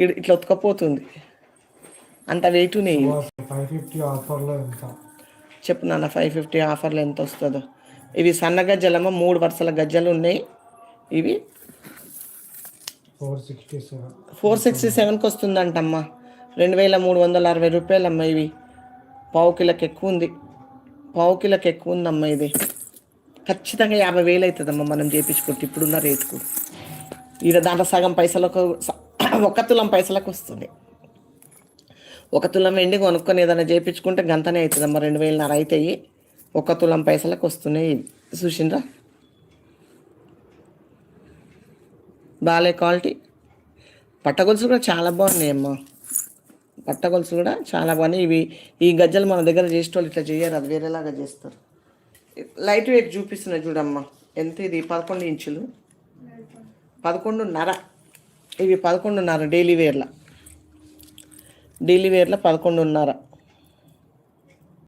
ఇట్లా ఉతకపోతుంది అంత వెయిట్ నెయ్యి. 550 ఆఫర్లో ఎంత చెప్పు నాన్న, 550 ఆఫర్లో ఎంత వస్తుందో. ఇవి సన్న గజ్జలమ్మ, 3 వరుసల గజ్జలు ఉన్నాయి. ఇవి 467కి వస్తుందంటమ్మా. 2360 రూపాయలమ్మ. ఇవి పావు కిలోకి ఎక్కువ ఉంది, పావు కిలోకి ఎక్కువ ఉందమ్మా. ఇది ఖచ్చితంగా 50,000 అవుతుందమ్మా మనం చేయించుకుంటే ఇప్పుడున్న రేటుకు. ఇక దాంట్లో సగం పైసలకు 1 తులం పైసలకు వస్తుంది. 1 తులం వెండి కొనుక్కొని ఏదైనా చేయించుకుంటే గంతనే అవుతుందమ్మా. 2,500 అవుతాయి. 1 తులం పైసలకు వస్తున్నాయి. చూసిండ్రా బాలే క్వాలిటీ. పట్టగొలుసులు కూడా చాలా బాగున్నాయి అమ్మా. పట్టగొలుసులు కూడా చాలా బాగున్నాయి. ఈ గజ్జలు మన దగ్గర చేసేటోళ్ళు ఇట్లా చేయరు, అది వేరేలాగా చేస్తారు. లైట్ వెయిట్ చూపిస్తున్నాయి చూడమ్మా. ఎంత ఇది? 11 ఇంచులు, 11.5. ఇవి 11.5 డైలీ వేర్లో 11.5.